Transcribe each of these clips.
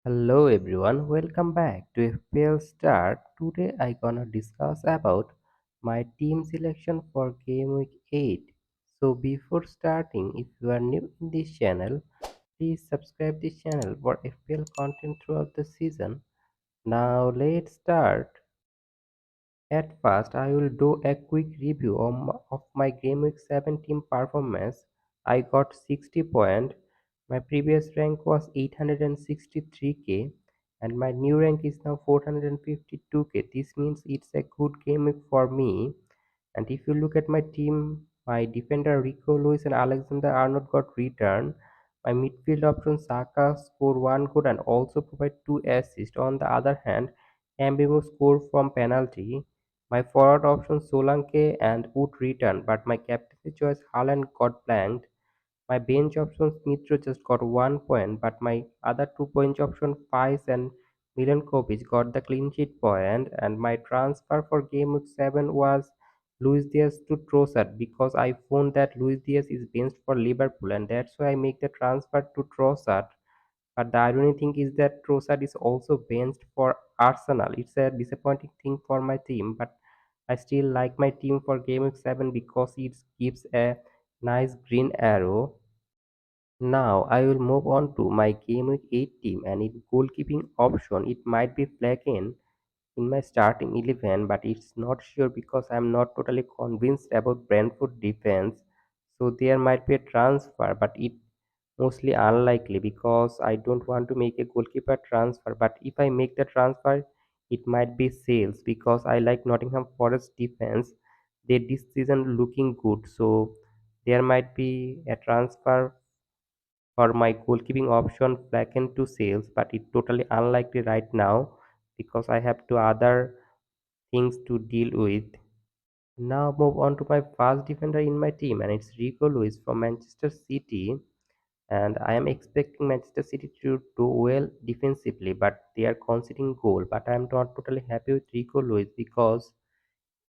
Hello everyone, welcome back to FPL Start. Today I gonna discuss about my team selection for Game Week 8. So before starting, if you are new in this channel, please subscribe this channel for FPL content throughout the season. Now let's start. At first, I will do a quick review of my Game Week 7 team performance. I got 60 points. My previous rank was 863k and my new rank is now 452k. This means it's a good game week for me. And if you look at my team, my defender Rico Lewis and Alexander Arnold got returned. My midfield option Saka scored one goal and also provide two assists. On the other hand, Mbemo scored from penalty. My forward option Solanke and Wood returned, but my captaincy choice Haaland got blanked. My bench option Smithrow just got 1 point, but my other 2 point option Faiz and Milankovic got the clean sheet point, and my transfer for game week 7 was Luis Diaz to Trossard because I found that Luis Diaz is benched for Liverpool, and that's why I make the transfer to Trossard. But the ironic thing is that Trossard is also benched for Arsenal. It's a disappointing thing for my team, but I still like my team for game week 7 because it gives a nice green arrow. Now I will move on to my game week 8 team, and in goalkeeping option it might be flagging in my starting 11, but it's not sure because I'm not totally convinced about Brentford defense. So there might be a transfer, but it mostly unlikely because I don't want to make a goalkeeper transfer. But if I make the transfer, it might be sales because I like Nottingham Forest defense. They this season looking good, so there might be a transfer for my goalkeeping option vacant to sales, but it's totally unlikely right now because I have two other things to deal with. Now move on to my first defender in my team, and it's Rico Lewis from Manchester City. And I am expecting Manchester City to do well defensively, but they are conceding goal. But I am not totally happy with Rico Lewis because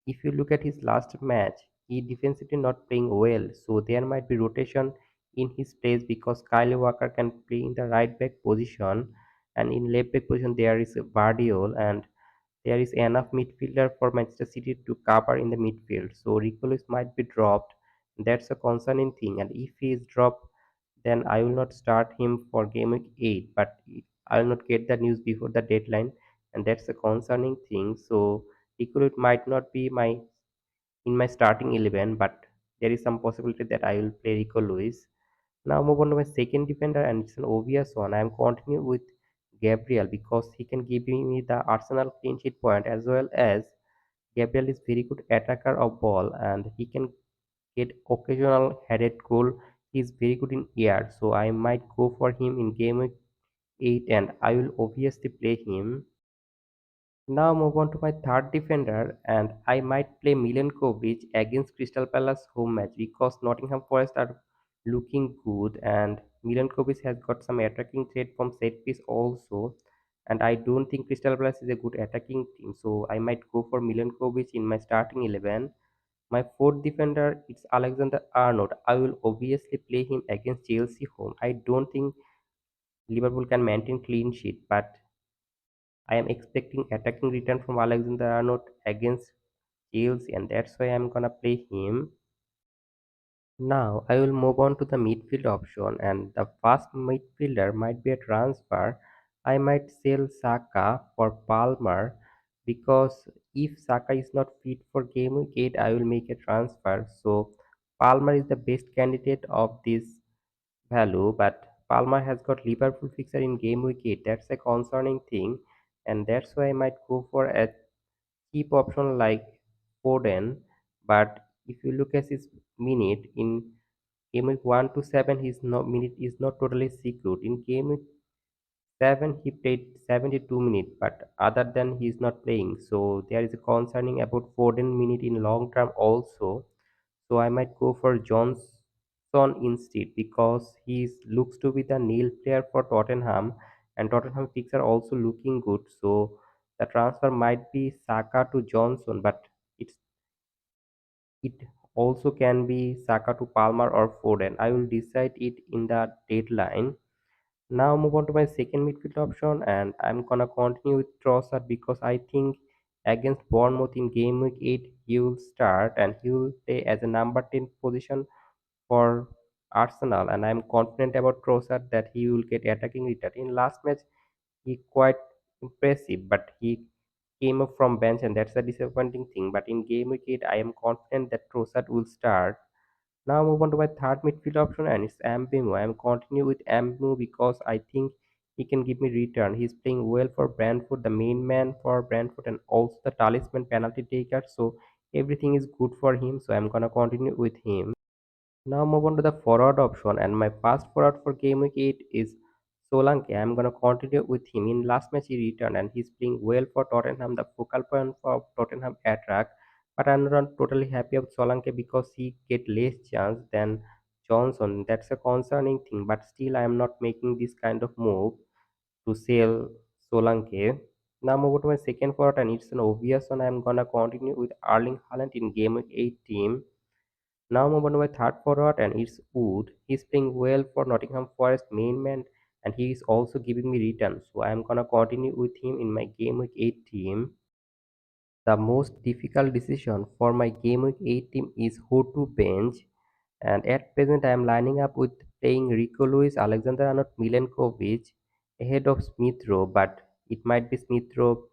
if you look at his last match, he defensively not playing well. So there might be rotation in his place because Kyle Walker can play in the right back position, and in left back position there is Bardiol, and there is enough midfielder for Manchester City to cover in the midfield. So Ricolis might be dropped. That's a concerning thing. And if he is dropped, then I will not start him for game week 8. But I will not get the news before the deadline, and that's a concerning thing. So Ricolis might not be my in my starting 11, but there is some possibility that I will play Rico Lewis. Now move on to my second defender, and it's an obvious one. I am continuing with Gabriel because he can give me the Arsenal clean sheet point as well as Gabriel is very good attacker of ball and he can get occasional headed goal. He is very good in air, so I might go for him in game week 8 and I will obviously play him. Now move on to my third defender, and I might play Milenkovic against Crystal Palace home match because Nottingham Forest are looking good, and Milenkovic has got some attacking threat from set piece also. And I don't think Crystal Palace is a good attacking team, so I might go for Milenkovic in my starting 11. My fourth defender is Alexander Arnold. I will obviously play him against Chelsea home. I don't think Liverpool can maintain clean sheet, but I am expecting attacking return from Alexander Arnold against Chelsea, and that's why I'm gonna play him. Now I will move on to the midfield option, and the first midfielder might be a transfer. I might sell Saka for Palmer because if Saka is not fit for game week 8, I will make a transfer. So Palmer is the best candidate of this value, but Palmer has got Liverpool fixture in game week 8. That's a concerning thing, and that's why I might go for a cheap option like Foden. But if you look at his minute in game week 1 to 7, his no minute is not totally secured. In game week 7, he played 72 minutes, but other than he is not playing. So there is a concerning about Foden minute in long term also. So I might go for Johnson instead because he looks to be the nail player for Tottenham, and Tottenham picks are also looking good. So the transfer might be Saka to Johnson, but it also can be Saka to Palmer or Foden. I will decide it in the deadline. Now move on to my second midfield option, and I'm gonna continue with Trossard because I think against Bournemouth in game week 8 he will start and he will play as a number 10 position for Arsenal, and I'm confident about Trossard that he will get attacking return. In last match he quite impressive, but he came up from bench and that's a disappointing thing. But in game week 8 I am confident that Trossard will start. Now move on to my third midfield option, and it's Mbemo. I'm continue with Mbemo because I think he can give me return. He's playing well for Brentford, the main man for Brentford, and also the talisman penalty taker. So everything is good for him. So I'm gonna continue with him. Now move on to the forward option, and my fast forward for game week 8 is Solanke. I'm gonna continue with him. In last match he returned and he's playing well for Tottenham, the focal point for Tottenham attack. But I'm not totally happy with Solanke because he get less chance than Johnson. That's a concerning thing. But still I am not making this kind of move to sell Solanke. Now move on to my second forward, and it's an obvious one. I'm gonna continue with Erling Haaland in game week 8 team. Now move on to my third forward, and it's Wood. He's playing well for Nottingham Forest main man, and he is also giving me returns. So I'm gonna continue with him in my game week 8 team. The most difficult decision for my game week 8 team is who to bench, and at present I am lining up with playing Rico Lewis, Alexander Arnold, Milenkovic ahead of Smith Rowe, but it might be Smith Rowe.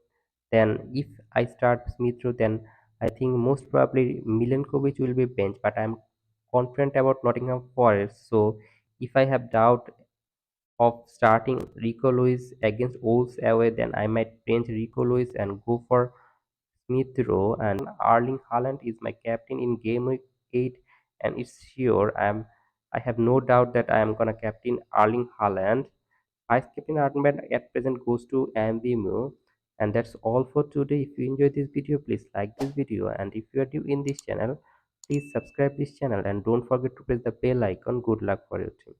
Then if I start Smith Rowe, then I think most probably Milenkovic will be benched, but I'm confident about Nottingham Forest. So if I have doubt of starting Rico Lewis against Wolves away, then I might bench Rico Lewis and go for Smith Rowe. And Erling Haaland is my captain in game week 8, and it's sure I have no doubt that I am gonna captain Erling Haaland. Vice captain armband at present goes to MVMO. And that's all for today. If you enjoyed this video, please like this video, and if you are new in this channel, please subscribe this channel and don't forget to press the bell icon. Good luck for your team.